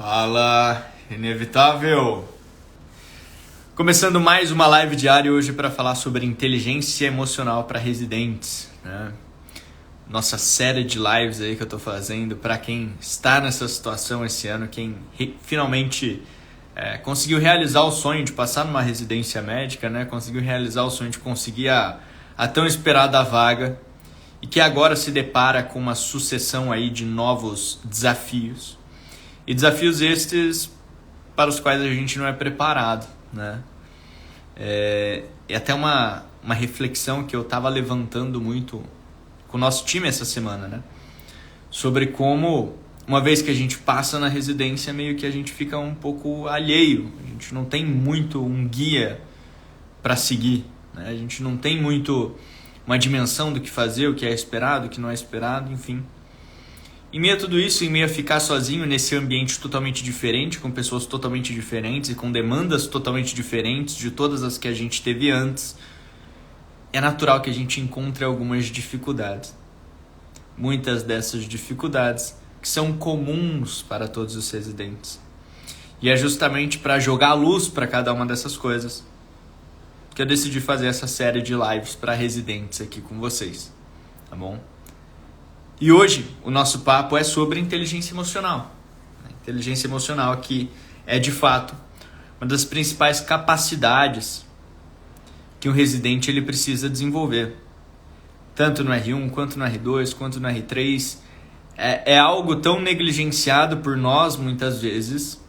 Fala, inevitável! Começando mais uma live diária hoje para falar sobre inteligência emocional para residentes, né? Nossa série de lives aí que eu tô fazendo para quem está nessa situação esse ano, quem finalmente conseguiu realizar o sonho de passar numa residência médica, né? Conseguiu realizar o sonho de conseguir a tão esperada vaga e que agora se depara com uma sucessão aí de novos desafios. E desafios estes para os quais a gente não é preparado, né? É até uma reflexão que eu estava levantando muito com o nosso time essa semana, né? Sobre como, uma vez que a gente passa na residência, meio que a gente fica um pouco alheio. A gente não tem muito um guia para seguir, né? A gente não tem muito uma dimensão do que fazer, o que é esperado, o que não é esperado, enfim. Em meio a tudo isso, em meio a ficar sozinho nesse ambiente totalmente diferente, com pessoas totalmente diferentes e com demandas totalmente diferentes de todas as que a gente teve antes, é natural que a gente encontre algumas dificuldades. Muitas dessas dificuldades que são comuns para todos os residentes. E é justamente para jogar luz para cada uma dessas coisas que eu decidi fazer essa série de lives para residentes aqui com vocês, tá bom? E hoje o nosso papo é sobre inteligência emocional. Inteligência emocional que é de fato uma das principais capacidades que um residente ele precisa desenvolver. Tanto no R1, quanto no R2, quanto no R3. É algo tão negligenciado por nós muitas vezes,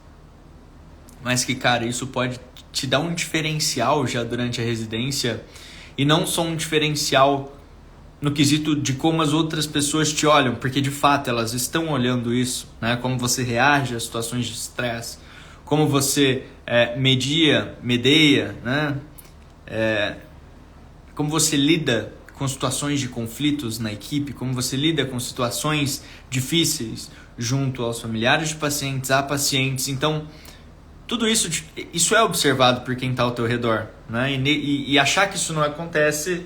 mas que, cara, isso pode te dar um diferencial já durante a residência, e não só um diferencial no quesito de como as outras pessoas te olham, porque de fato elas estão olhando isso, né? Como você reage a situações de estresse, como você medeia, né? Como você lida com situações de conflitos na equipe, como você lida com situações difíceis junto aos familiares de pacientes, a pacientes. Então, tudo isso é observado por quem está ao teu redor, né? E achar que isso não acontece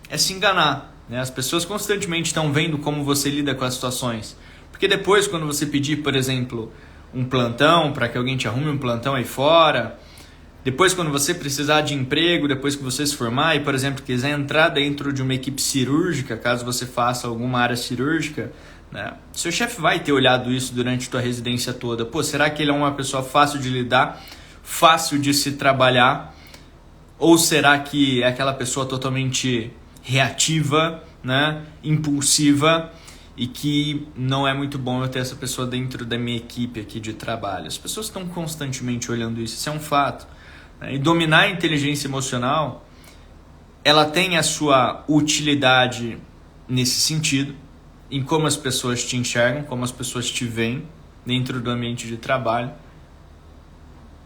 é se enganar, né? As pessoas constantemente estão vendo como você lida com as situações. Porque depois, quando você pedir, por exemplo, um plantão, para que alguém te arrume um plantão aí fora, depois quando você precisar de emprego, depois que você se formar e, por exemplo, quiser entrar dentro de uma equipe cirúrgica, caso você faça alguma área cirúrgica, né? Seu chefe vai ter olhado isso durante a tua residência toda. Pô, será que ele é uma pessoa fácil de lidar, fácil de se trabalhar? Ou será que é aquela pessoa totalmente reativa, né, impulsiva, e que não é muito bom eu ter essa pessoa dentro da minha equipe aqui de trabalho? As pessoas estão constantemente olhando isso é um fato, né? E dominar a inteligência emocional, ela tem a sua utilidade nesse sentido, em como as pessoas te enxergam, como as pessoas te veem dentro do ambiente de trabalho,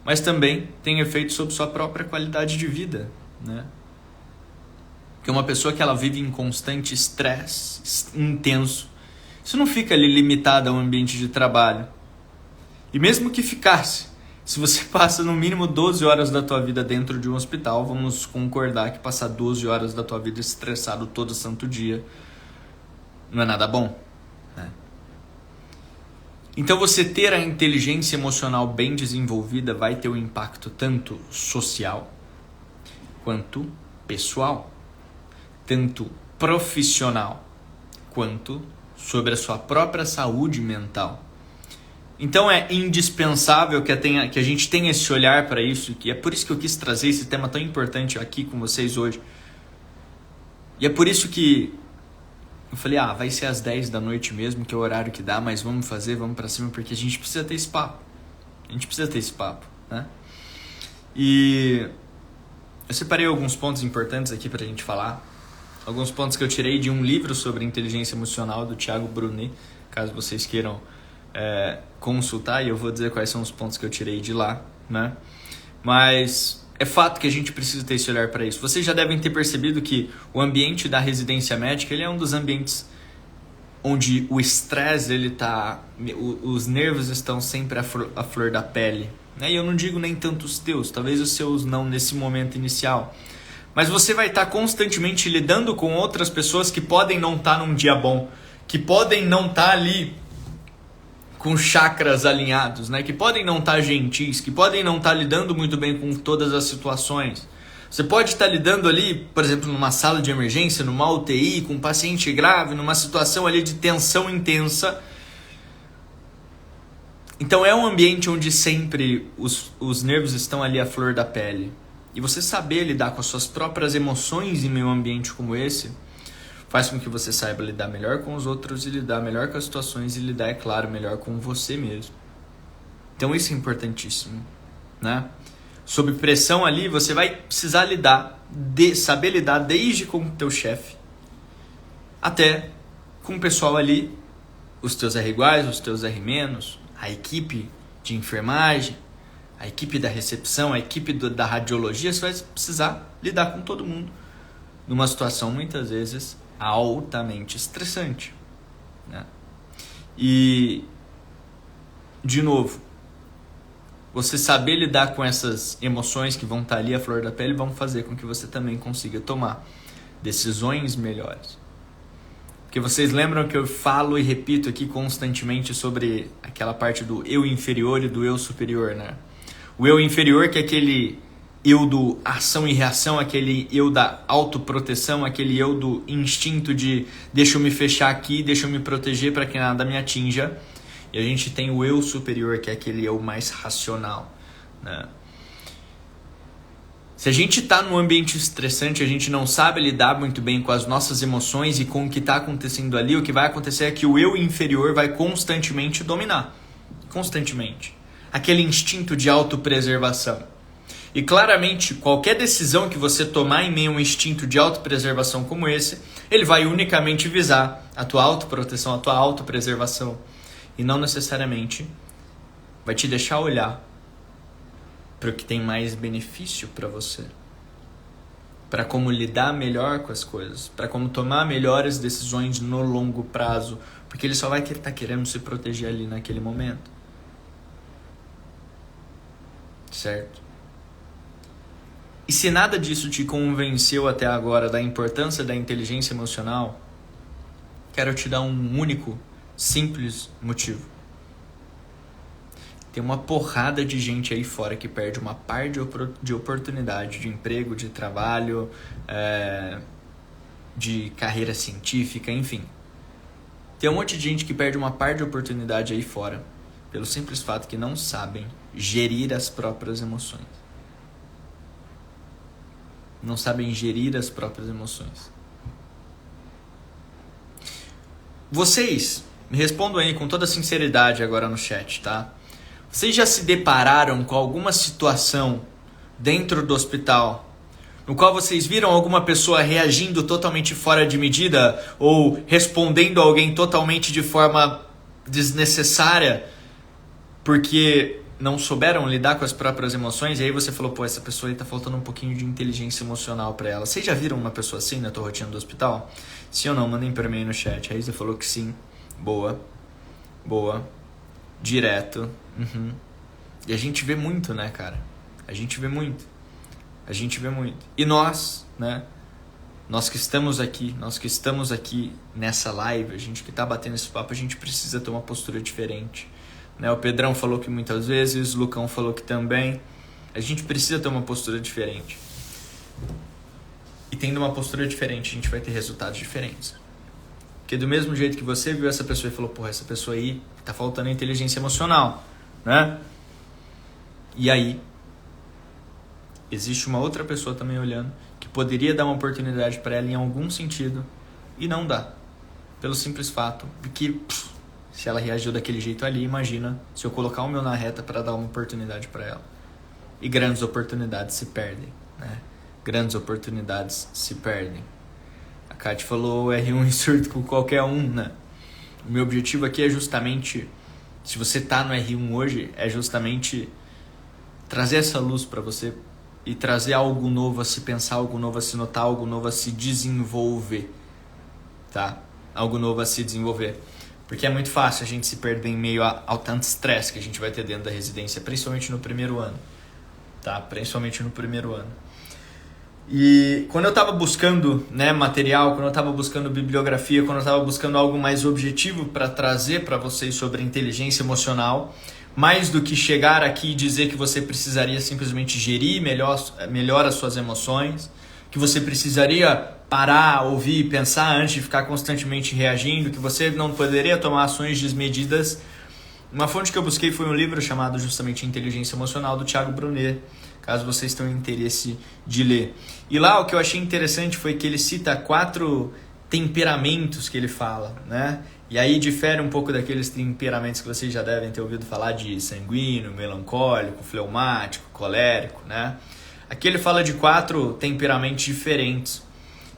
mas também tem efeito sobre sua própria qualidade de vida, né? Porque uma pessoa que ela vive em constante estresse intenso, isso não fica ali limitado ao ambiente de trabalho. E mesmo que ficasse, se você passa no mínimo 12 horas da tua vida dentro de um hospital, vamos concordar que passar 12 horas da tua vida estressado todo santo dia não é nada bom, né? Então você ter a inteligência emocional bem desenvolvida vai ter um impacto tanto social quanto pessoal, tanto profissional quanto sobre a sua própria saúde mental. Então é indispensável que a gente tenha esse olhar para isso, e é por isso que eu quis trazer esse tema tão importante aqui com vocês hoje. E é por isso que eu falei, vai ser às 10 da noite mesmo, que é o horário que dá, mas vamos fazer, vamos para cima, porque a gente precisa ter esse papo. A gente precisa ter esse papo, né? E eu separei alguns pontos importantes aqui para a gente falar. Alguns pontos que eu tirei de um livro sobre inteligência emocional do Thiago Brunet, caso vocês queiram consultar, e eu vou dizer quais são os pontos que eu tirei de lá, né? Mas é fato que a gente precisa ter esse olhar para isso. Vocês já devem ter percebido que o ambiente da residência médica, ele é um dos ambientes onde o estresse, os nervos estão sempre à flor da pele, né? E eu não digo nem tanto os teus, talvez os seus não nesse momento inicial. Mas você vai estar constantemente lidando com outras pessoas que podem não estar num dia bom, que podem não estar ali com chakras alinhados, né? Que podem não estar gentis, que podem não estar lidando muito bem com todas as situações. Você pode estar lidando ali, por exemplo, numa sala de emergência, numa UTI, com um paciente grave, numa situação ali de tensão intensa. Então é um ambiente onde sempre os nervos estão ali à flor da pele. E você saber lidar com as suas próprias emoções em meio a um ambiente como esse faz com que você saiba lidar melhor com os outros e lidar melhor com as situações e lidar, é claro, melhor com você mesmo. Então isso é importantíssimo, né? Sob pressão ali, você vai precisar saber lidar desde com o teu chefe até com o pessoal ali, os teus R iguais, os teus R menos, a equipe de enfermagem, a equipe da recepção, a equipe da radiologia. Você vai precisar lidar com todo mundo numa situação muitas vezes altamente estressante, né? E, de novo, você saber lidar com essas emoções que vão estar ali à flor da pele vão fazer com que você também consiga tomar decisões melhores. Porque vocês lembram que eu falo e repito aqui constantemente sobre aquela parte do eu inferior e do eu superior, né? O eu inferior, que é aquele eu do ação e reação, aquele eu da autoproteção, aquele eu do instinto de deixa eu me fechar aqui, deixa eu me proteger para que nada me atinja. E a gente tem o eu superior, que é aquele eu mais racional, né? Se a gente está num ambiente estressante, a gente não sabe lidar muito bem com as nossas emoções e com o que está acontecendo ali, o que vai acontecer é que o eu inferior vai constantemente dominar. Constantemente. Aquele instinto de autopreservação. E claramente, qualquer decisão que você tomar em meio a um instinto de autopreservação como esse, ele vai unicamente visar a tua autoproteção, a tua autopreservação. E não necessariamente vai te deixar olhar para o que tem mais benefício para você. Para como lidar melhor com as coisas. Para como tomar melhores decisões no longo prazo. Porque ele só vai estar querendo se proteger ali naquele momento. Certo? E se nada disso te convenceu até agora da importância da inteligência emocional, quero te dar um único, simples motivo. Tem uma porrada de gente aí fora que perde uma par de oportunidade de emprego, de trabalho, de carreira científica, enfim. Tem um monte de gente que perde uma par de oportunidade aí fora pelo simples fato que não sabem gerir as próprias emoções. Não sabem gerir as próprias emoções. Vocês, me respondam aí com toda sinceridade agora no chat, tá? Vocês já se depararam com alguma situação dentro do hospital no qual vocês viram alguma pessoa reagindo totalmente fora de medida ou respondendo a alguém totalmente de forma desnecessária porque não souberam lidar com as próprias emoções? E aí você falou, pô, essa pessoa aí tá faltando um pouquinho de inteligência emocional pra ela. Vocês já viram uma pessoa assim na tua rotina do hospital? Sim ou não? Mandem pra mim no chat. Aí você falou que sim. Boa. Boa. Direto. Uhum. E a gente vê muito, né, cara? A gente vê muito. A gente vê muito. E nós, né? Nós que estamos aqui nessa live, a gente que tá batendo esse papo, a gente precisa ter uma postura diferente. Né? O Pedrão falou que muitas vezes, o Lucão falou que também. A gente precisa ter uma postura diferente. E tendo uma postura diferente, a gente vai ter resultados diferentes. Porque do mesmo jeito que você viu essa pessoa e falou, porra, essa pessoa aí tá faltando inteligência emocional, né? E aí, existe uma outra pessoa também olhando que poderia dar uma oportunidade para ela em algum sentido e não dá. Pelo simples fato de que, se ela reagiu daquele jeito ali, imagina se eu colocar o meu na reta para dar uma oportunidade para ela. E grandes oportunidades se perdem, né? Grandes oportunidades se perdem. A Kate falou R1 em surto com qualquer um, né? O meu objetivo aqui é justamente, se você tá no R1 hoje, é justamente trazer essa luz para você e trazer algo novo a se pensar, algo novo a se notar, algo novo a se desenvolver, tá? Algo novo a se desenvolver. Porque é muito fácil a gente se perder em meio ao tanto estresse que a gente vai ter dentro da residência, principalmente no primeiro ano, tá? Principalmente no primeiro ano. E quando eu estava buscando, né, material, quando eu estava buscando bibliografia, quando eu estava buscando algo mais objetivo para trazer para vocês sobre inteligência emocional, mais do que chegar aqui e dizer que você precisaria simplesmente gerir melhor as suas emoções, que você precisaria parar, ouvir, pensar antes de ficar constantemente reagindo, que você não poderia tomar ações desmedidas. Uma fonte que eu busquei foi um livro chamado justamente Inteligência Emocional, do Thiago Brunet, caso vocês tenham interesse de ler. E lá o que eu achei interessante foi que ele cita 4 temperamentos que ele fala, né? E aí difere um pouco daqueles temperamentos que vocês já devem ter ouvido falar de sanguíneo, melancólico, fleumático, colérico, né? Aqui ele fala de 4 temperamentos diferentes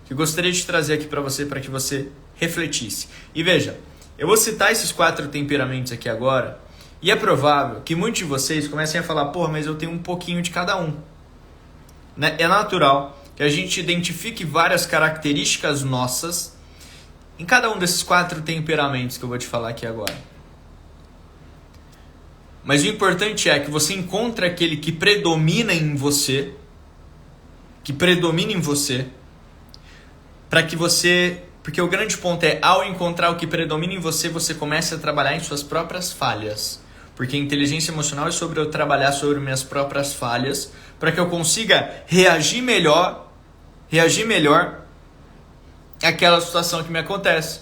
que eu gostaria de trazer aqui para que você refletisse. E veja, eu vou citar esses 4 temperamentos aqui agora e é provável que muitos de vocês comecem a falar, pô, mas eu tenho um pouquinho de cada um. Né? É natural que a gente identifique várias características nossas em cada um desses 4 temperamentos que eu vou te falar aqui agora. Mas o importante é que você encontre aquele que predomina em você, para que você... Porque o grande ponto é, ao encontrar o que predomina em você, você começa a trabalhar em suas próprias falhas. Porque a inteligência emocional é sobre eu trabalhar sobre minhas próprias falhas, para que eu consiga reagir melhor àquela situação que me acontece.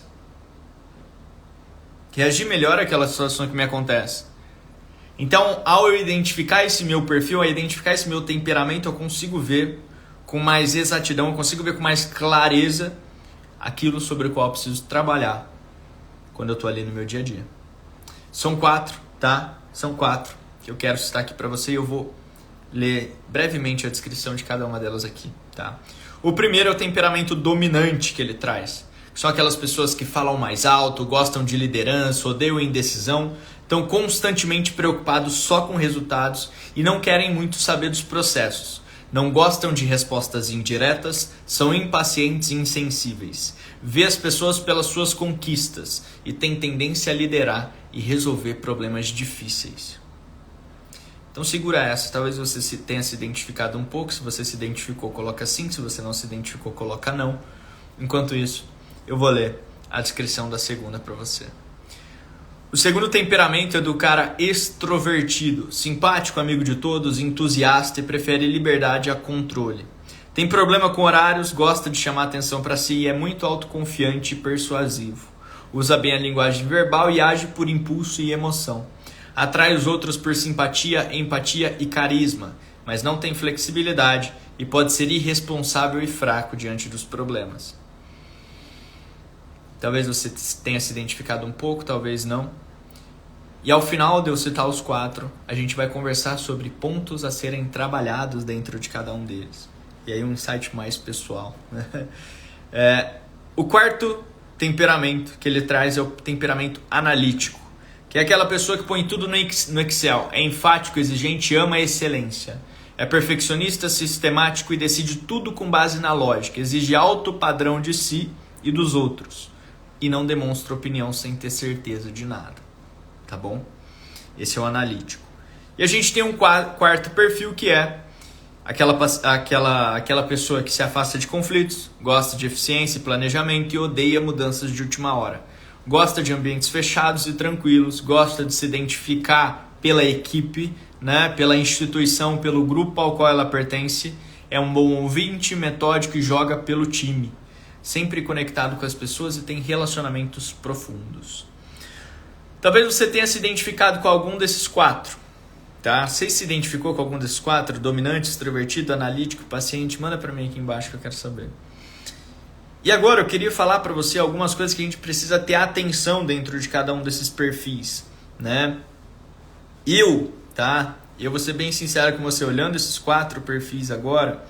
Então, ao eu identificar esse meu perfil, ao identificar esse meu temperamento, eu consigo ver com mais exatidão, eu consigo ver com mais clareza aquilo sobre o qual eu preciso trabalhar quando eu estou ali no meu dia a dia. São 4, tá? São 4 que eu quero citar aqui para você e eu vou ler brevemente a descrição de cada uma delas aqui, tá? O primeiro é o temperamento dominante que ele traz. São aquelas pessoas que falam mais alto, gostam de liderança, odeiam indecisão, estão constantemente preocupados só com resultados e não querem muito saber dos processos. Não gostam de respostas indiretas, são impacientes e insensíveis. Vê as pessoas pelas suas conquistas e tem tendência a liderar e resolver problemas difíceis. Então segura essa, talvez você tenha se identificado um pouco. Se você se identificou, coloca sim. Se você não se identificou, coloca não. Enquanto isso, eu vou ler a descrição da segunda para você. O segundo temperamento é do cara extrovertido, simpático, amigo de todos, entusiasta e prefere liberdade a controle. Tem problema com horários, gosta de chamar atenção para si e é muito autoconfiante e persuasivo. Usa bem a linguagem verbal e age por impulso e emoção. Atrai os outros por simpatia, empatia e carisma, mas não tem flexibilidade e pode ser irresponsável e fraco diante dos problemas. Talvez você tenha se identificado um pouco, talvez não. E ao final de eu citar os 4, a gente vai conversar sobre pontos a serem trabalhados dentro de cada um deles. E aí um insight mais pessoal. O quarto temperamento que ele traz é o temperamento analítico, que é aquela pessoa que põe tudo no Excel. É enfático, exigente, ama a excelência. É perfeccionista, sistemático e decide tudo com base na lógica. Exige alto padrão de si e dos outros. E não demonstra opinião sem ter certeza de nada. Tá bom? Esse é o analítico. E a gente tem um quarto perfil que é aquela pessoa que se afasta de conflitos, gosta de eficiência e planejamento e odeia mudanças de última hora. Gosta de ambientes fechados e tranquilos, gosta de se identificar pela equipe, né, pela instituição, pelo grupo ao qual ela pertence. É um bom ouvinte, metódico e joga pelo time. Sempre conectado com as pessoas e tem relacionamentos profundos. Talvez você tenha se identificado com algum desses 4. Tá? Você se identificou com algum desses 4? Dominante, extrovertido, analítico, paciente? Manda para mim aqui embaixo que eu quero saber. E agora eu queria falar para você algumas coisas que a gente precisa ter atenção dentro de cada um desses perfis. Né? Eu vou ser bem sincero com você, olhando esses 4 perfis agora,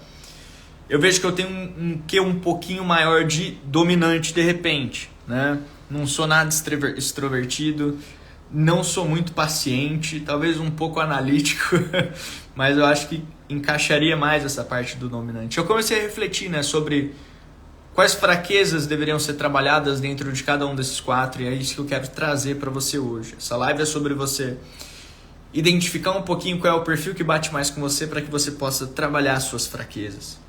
eu vejo que eu tenho um pouquinho maior de dominante de repente, né? Não sou nada extrovertido, não sou muito paciente, talvez um pouco analítico, mas eu acho que encaixaria mais essa parte do dominante. Eu comecei a refletir, né, sobre quais fraquezas deveriam ser trabalhadas dentro de cada um desses 4, e é isso que eu quero trazer para você hoje. Essa live é sobre você identificar um pouquinho qual é o perfil que bate mais com você para que você possa trabalhar as suas fraquezas.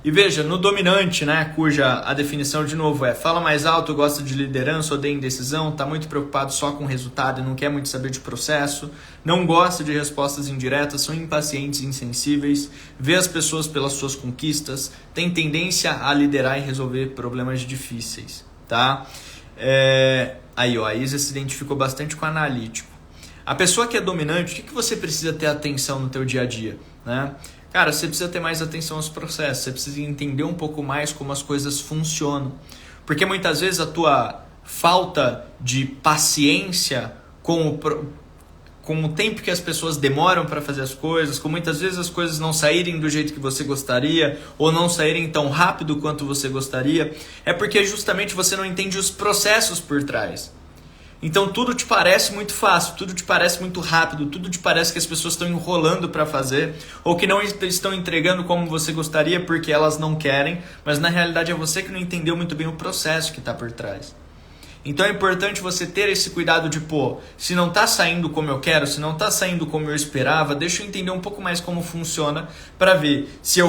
E veja, no dominante, né, cuja a definição de novo é fala mais alto, gosta de liderança, odeia indecisão, está muito preocupado só com o resultado e não quer muito saber de processo, não gosta de respostas indiretas, são impacientes e insensíveis, vê as pessoas pelas suas conquistas, tem tendência a liderar e resolver problemas difíceis, tá? Aí, ó, a Isa se identificou bastante com o analítico. A pessoa que é dominante, o que você precisa ter atenção no teu dia a dia, né? Cara, você precisa ter mais atenção aos processos, você precisa entender um pouco mais como as coisas funcionam. Porque muitas vezes a tua falta de paciência com o tempo que as pessoas demoram para fazer as coisas, com muitas vezes as coisas não saírem do jeito que você gostaria, ou não saírem tão rápido quanto você gostaria, é porque justamente você não entende os processos por trás. Então tudo te parece muito fácil, tudo te parece muito rápido, tudo te parece que as pessoas estão enrolando para fazer, ou que não estão entregando como você gostaria porque elas não querem, mas na realidade é você que não entendeu muito bem o processo que está por trás. Então é importante você ter esse cuidado de, se não está saindo como eu quero, se não está saindo como eu esperava, deixa eu entender um pouco mais como funciona para ver se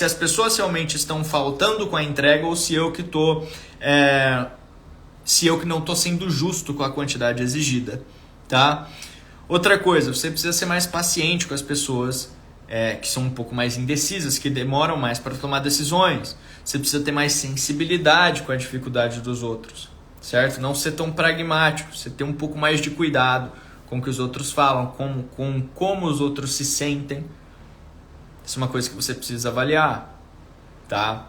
as pessoas realmente estão faltando com a entrega ou se eu que estou... se eu que não estou sendo justo com a quantidade exigida, tá? Outra coisa, você precisa ser mais paciente com as pessoas que são um pouco mais indecisas, que demoram mais para tomar decisões. Você precisa ter mais sensibilidade com a dificuldade dos outros, certo? Não ser tão pragmático, você ter um pouco mais de cuidado com o que os outros falam, com como os outros se sentem. Isso é uma coisa que você precisa avaliar, tá?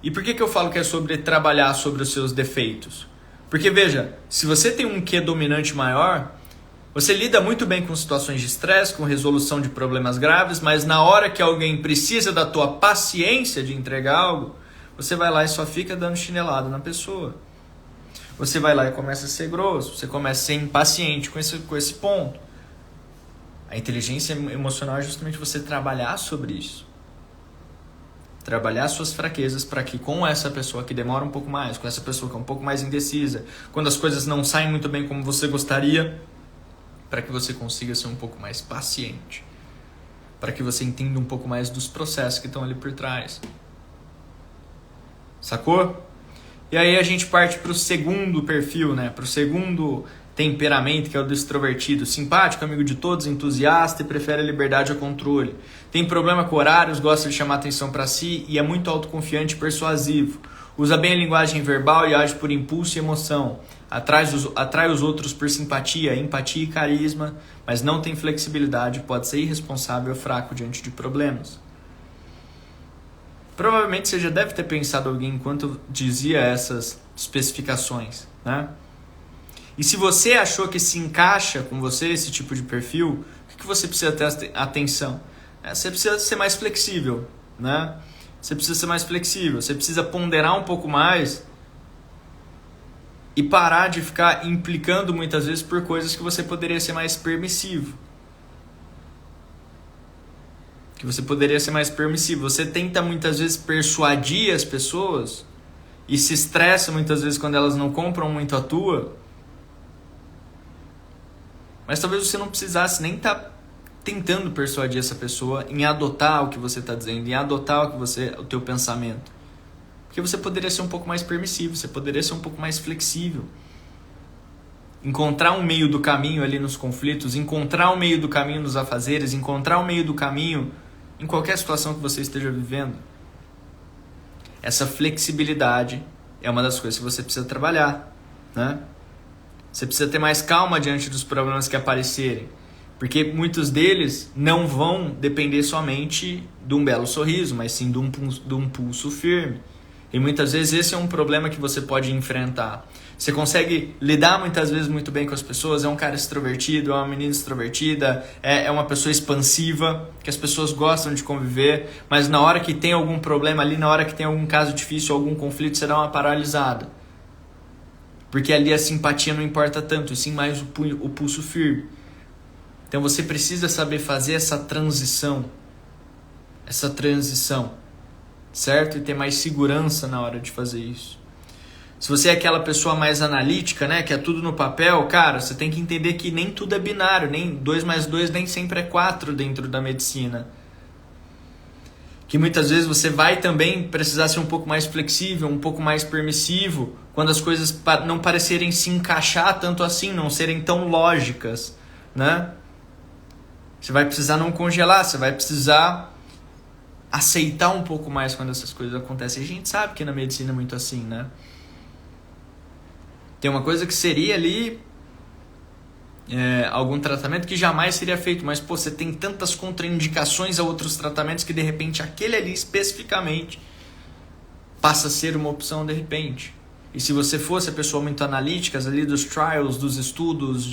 E por que eu falo que é sobre trabalhar sobre os seus defeitos? Porque veja, se você tem um quê dominante maior, você lida muito bem com situações de estresse, com resolução de problemas graves, mas na hora que alguém precisa da tua paciência de entregar algo, você vai lá e só fica dando chinelada na pessoa. Você vai lá e começa a ser grosso, você começa a ser impaciente com esse ponto. A inteligência emocional é justamente você trabalhar sobre isso. Trabalhar suas fraquezas para que com essa pessoa que demora um pouco mais, com essa pessoa que é um pouco mais indecisa, quando as coisas não saem muito bem como você gostaria, para que você consiga ser um pouco mais paciente, para que você entenda um pouco mais dos processos que estão ali por trás. Sacou? E aí a gente parte para o segundo perfil, né? Para o segundo temperamento, que é o do extrovertido, simpático, amigo de todos, entusiasta e prefere a liberdade ao controle. Tem problema com horários, gosta de chamar atenção para si e é muito autoconfiante e persuasivo. Usa bem a linguagem verbal e age por impulso e emoção. Atrai os outros por simpatia, empatia e carisma, mas não tem flexibilidade, pode ser irresponsável ou fraco diante de problemas. Provavelmente você já deve ter pensado em alguém enquanto eu dizia essas especificações, né? E se você achou que se encaixa com você esse tipo de perfil, o que você precisa ter atenção? Você precisa ser mais flexível, né? Você precisa ser mais flexível, você precisa ponderar um pouco mais e parar de ficar implicando muitas vezes por coisas que você poderia ser mais permissivo. Você tenta muitas vezes persuadir as pessoas e se estressa muitas vezes quando elas não compram muito a tua. Mas talvez você não precisasse nem estar tentando persuadir essa pessoa em adotar o que você está dizendo, em adotar o teu pensamento. Porque você poderia ser um pouco mais permissivo, você poderia ser um pouco mais flexível. Encontrar um meio do caminho ali nos conflitos, encontrar um meio do caminho nos afazeres, encontrar um meio do caminho em qualquer situação que você esteja vivendo. Essa flexibilidade é uma das coisas que você precisa trabalhar, né? Você precisa ter mais calma diante dos problemas que aparecerem, porque muitos deles não vão depender somente de um belo sorriso, mas sim de um pulso firme. E muitas vezes esse é um problema que você pode enfrentar. Você consegue lidar muitas vezes muito bem com as pessoas, é um cara extrovertido, é uma menina extrovertida, é uma pessoa expansiva, que as pessoas gostam de conviver, mas na hora que tem algum problema ali, na hora que tem algum caso difícil, algum conflito, você dá uma paralisada. Porque ali a simpatia não importa tanto, e sim mais o pulso firme. Então você precisa saber fazer essa transição, certo? E ter mais segurança na hora de fazer isso. Se você é aquela pessoa mais analítica, né, que é tudo no papel, cara, você tem que entender que nem tudo é binário, nem 2 mais 2 nem sempre é 4 dentro da medicina. Que muitas vezes você vai também precisar ser um pouco mais flexível, um pouco mais permissivo, quando as coisas não parecerem se encaixar tanto assim, não serem tão lógicas, né? Você vai precisar não congelar, você vai precisar aceitar um pouco mais quando essas coisas acontecem. E a gente sabe que na medicina é muito assim, né? Tem uma coisa que seria ali algum tratamento que jamais seria feito, mas pô, você tem tantas contraindicações a outros tratamentos que de repente aquele ali especificamente passa a ser uma opção de repente. E se você fosse a pessoa muito analítica ali dos trials, dos estudos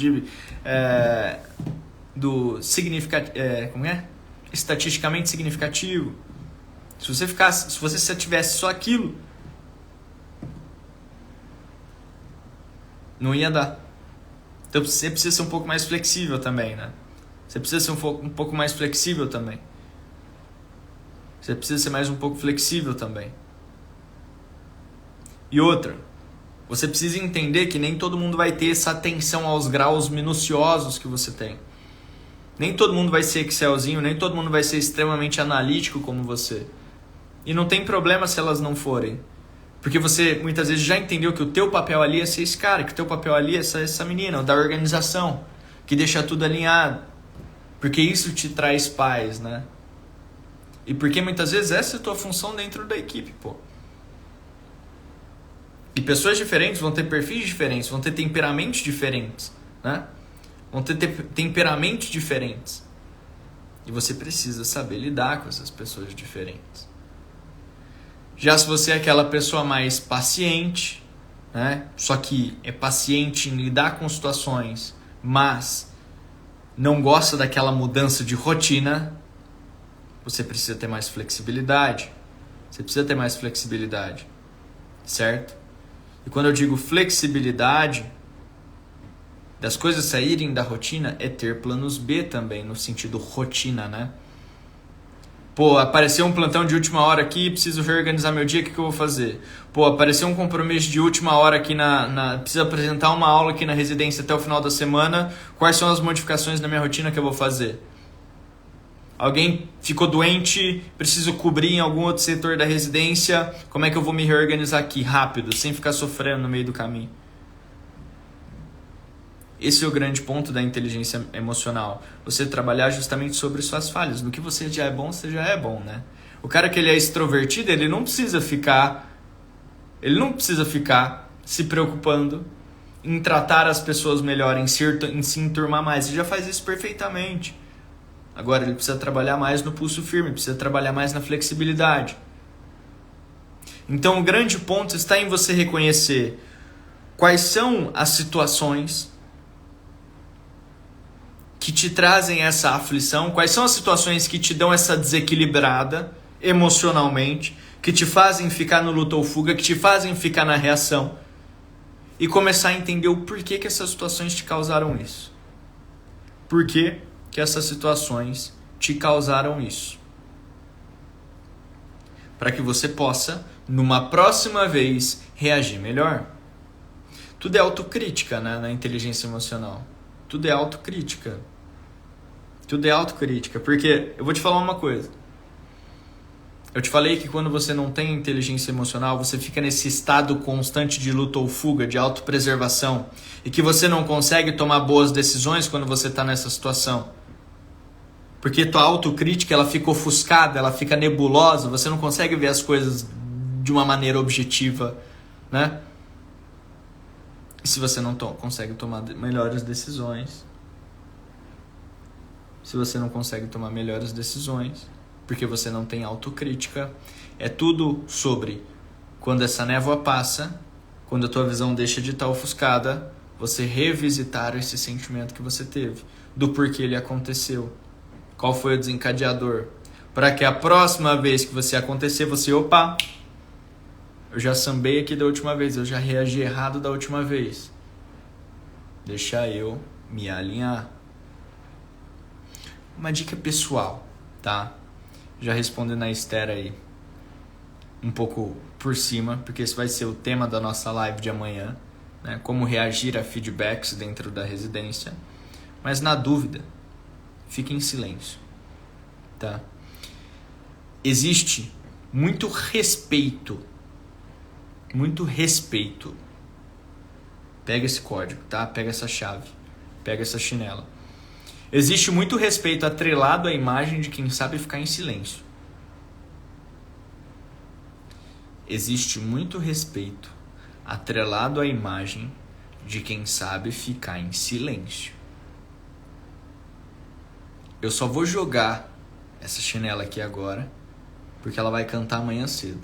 do estatisticamente significativo, se você tivesse só aquilo, não ia dar. Então você precisa ser um pouco mais flexível também, né? Você precisa ser um pouco mais flexível também. Você precisa ser mais um pouco flexível também. E outra, você precisa entender que nem todo mundo vai ter essa atenção aos graus minuciosos que você tem. Nem todo mundo vai ser Excelzinho, nem todo mundo vai ser extremamente analítico como você. E não tem problema se elas não forem. Porque você muitas vezes já entendeu que o teu papel ali é ser esse cara, que o teu papel ali é ser essa menina, da organização, que deixa tudo alinhado. Porque isso te traz paz, né? E porque muitas vezes essa é a tua função dentro da equipe, pô. E pessoas diferentes vão ter perfis diferentes, vão ter temperamentos diferentes, né? Vão ter temperamentos diferentes. E você precisa saber lidar com essas pessoas diferentes. Já se você é aquela pessoa mais paciente, né? Só que é paciente em lidar com situações, mas não gosta daquela mudança de rotina, você precisa ter mais flexibilidade. Você precisa ter mais flexibilidade, certo? E quando eu digo flexibilidade, das coisas saírem da rotina, é ter planos B também, no sentido rotina, né? Pô, apareceu um plantão de última hora aqui, preciso reorganizar meu dia, o que eu vou fazer? Pô, apareceu um compromisso de última hora aqui preciso apresentar uma aula aqui na residência até o final da semana, quais são as modificações na minha rotina que eu vou fazer? Alguém ficou doente, preciso cobrir em algum outro setor da residência, como é que eu vou me reorganizar aqui rápido, sem ficar sofrendo no meio do caminho? Esse é o grande ponto da inteligência emocional. Você trabalhar justamente sobre suas falhas. No que você já é bom, você já é bom, né? O cara que ele é extrovertido, ele não precisa ficar se preocupando em tratar as pessoas melhor, em se enturmar mais. Ele já faz isso perfeitamente. Agora, ele precisa trabalhar mais no pulso firme, precisa trabalhar mais na flexibilidade. Então, o grande ponto está em você reconhecer quais são as situações que te trazem essa aflição, quais são as situações que te dão essa desequilibrada emocionalmente, que te fazem ficar no luta ou fuga, que te fazem ficar na reação, e começar a entender o porquê que essas situações te causaram isso. Por que essas situações te causaram isso? Para que você possa, numa próxima vez, reagir melhor. Tudo é autocrítica, né, na inteligência emocional. Tudo é autocrítica. Tudo é autocrítica. Porque eu vou te falar uma coisa. Eu te falei que quando você não tem inteligência emocional, você fica nesse estado constante de luta ou fuga, de autopreservação. E que você não consegue tomar boas decisões quando você está nessa situação. Porque tua autocrítica ela fica ofuscada, ela fica nebulosa. Você não consegue ver as coisas de uma maneira objetiva, né? E se você não consegue tomar melhores decisões, porque você não tem autocrítica, é tudo sobre quando essa névoa passa, quando a tua visão deixa de estar ofuscada, você revisitar esse sentimento que você teve, do porquê ele aconteceu, qual foi o desencadeador, para que a próxima vez que você acontecer, você, opa, eu já sambei aqui da última vez, eu já reagi errado da última vez. Deixa eu me alinhar. Uma dica pessoal, tá? Já respondendo a Esther aí, um pouco por cima, porque esse vai ser o tema da nossa live de amanhã, né? Como reagir a feedbacks dentro da residência. Mas na dúvida, fique em silêncio, tá? existe muito respeito. Muito respeito. Pega esse código, tá? Pega essa chave. Pega essa chinela. Existe muito respeito atrelado à imagem de quem sabe ficar em silêncio. Existe muito respeito atrelado à imagem de quem sabe ficar em silêncio. Eu só vou jogar essa chinela aqui agora, porque ela vai cantar amanhã cedo.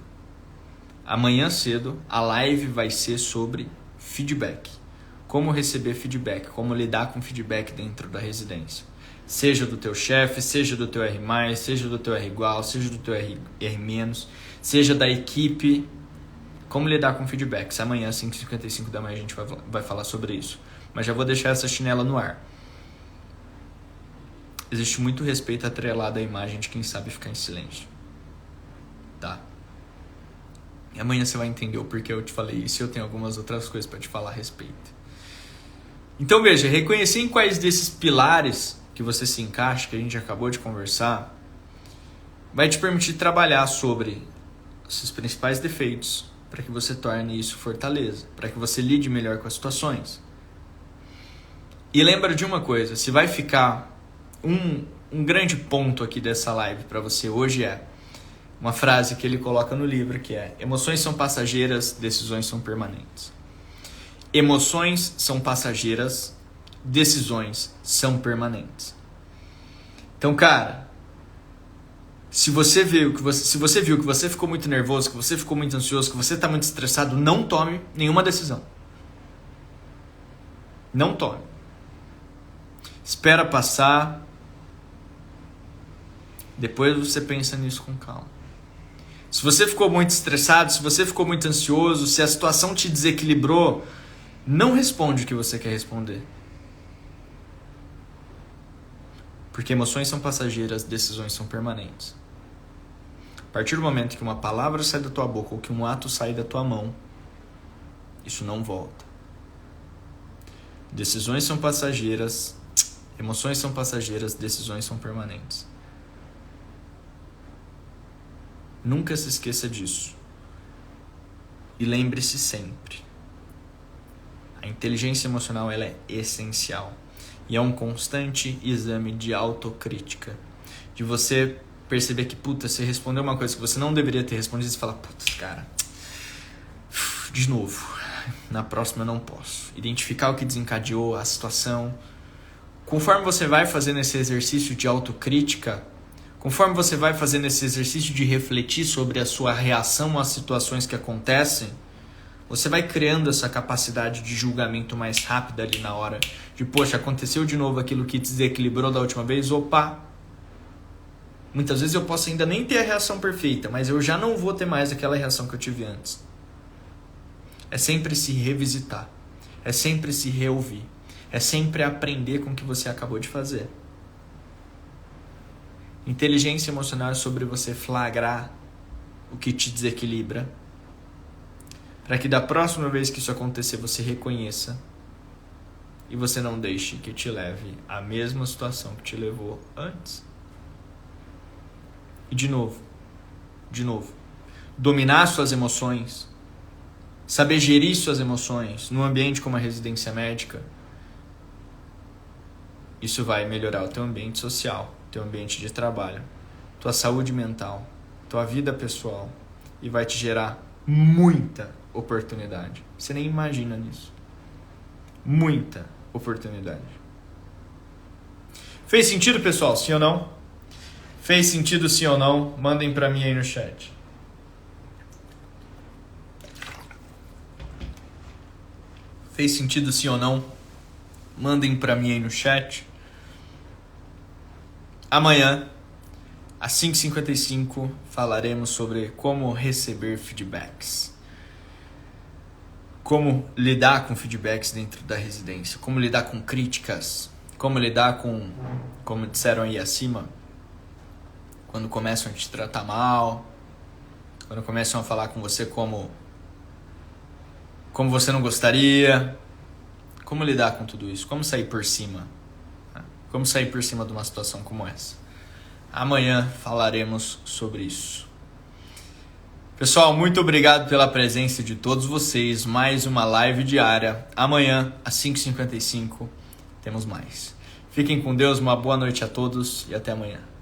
Amanhã cedo a live vai ser sobre feedback. Como receber feedback, como lidar com feedback dentro da residência. Seja do teu chefe, seja do teu R+, seja do teu R igual, seja do teu R menos, seja da equipe. Como lidar com feedbacks. Amanhã, às 5h55 da manhã, a gente vai falar sobre isso. Mas já vou deixar essa chinela no ar. Existe muito respeito atrelado à imagem de quem sabe ficar em silêncio. Tá? E amanhã você vai entender o porquê eu te falei isso e eu tenho algumas outras coisas para te falar a respeito. Então veja, reconhecer em quais desses pilares que você se encaixa, que a gente acabou de conversar, vai te permitir trabalhar sobre os seus principais defeitos, para que você torne isso fortaleza, para que você lide melhor com as situações. E lembra de uma coisa, se vai ficar um grande ponto aqui dessa live para você hoje é uma frase que ele coloca no livro, que é: emoções são passageiras, decisões são permanentes. Emoções são passageiras, decisões são permanentes. Então, cara, se você viu que você ficou muito nervoso, que você ficou muito ansioso, que você está muito estressado, não tome nenhuma decisão. Não tome. Espera passar. Depois você pensa nisso com calma. Se você ficou muito estressado, se você ficou muito ansioso, se a situação te desequilibrou, não responde o que você quer responder. Porque emoções são passageiras, decisões são permanentes. A partir do momento que uma palavra sai da tua boca ou que um ato sai da tua mão, isso não volta. Decisões são passageiras, emoções são passageiras, decisões são permanentes. Nunca se esqueça disso. E lembre-se sempre. A inteligência emocional ela é essencial. E é um constante exame de autocrítica. De você perceber que, puta, você respondeu uma coisa que você não deveria ter respondido e você fala, puta, cara, de novo, na próxima eu não posso. Identificar o que desencadeou a situação. Conforme você vai fazendo esse exercício de autocrítica, conforme você vai fazendo esse exercício de refletir sobre a sua reação às situações que acontecem, você vai criando essa capacidade de julgamento mais rápida ali na hora. De, poxa, aconteceu de novo aquilo que desequilibrou da última vez, opa. Muitas vezes eu posso ainda nem ter a reação perfeita, mas eu já não vou ter mais aquela reação que eu tive antes. É sempre se revisitar. É sempre se reouvir. É sempre aprender com o que você acabou de fazer. Inteligência emocional é sobre você flagrar o que te desequilibra, para que da próxima vez que isso acontecer você reconheça e você não deixe que te leve à mesma situação que te levou antes. E de novo, dominar suas emoções, saber gerir suas emoções num ambiente como a residência médica, isso vai melhorar o teu ambiente social, teu ambiente de trabalho, tua saúde mental, tua vida pessoal e vai te gerar muita oportunidade. Você nem imagina nisso. Muita oportunidade. Fez sentido, pessoal? Sim ou não? Fez sentido, sim ou não? Mandem pra mim aí no chat. Fez sentido, sim ou não? Mandem pra mim aí no chat. Amanhã, às 5h55, falaremos sobre como receber feedbacks. Como lidar com feedbacks dentro da residência. Como lidar com críticas. Como lidar com, como disseram aí acima, quando começam a te tratar mal. Quando começam a falar com você como você não gostaria. Como lidar com tudo isso. Como sair por cima. Como sair por cima de uma situação como essa. amanhã falaremos sobre isso. Pessoal, muito obrigado pela presença de todos vocês. Mais uma live diária. Amanhã, às 5h55, temos mais. Fiquem com Deus, uma boa noite a todos e até amanhã.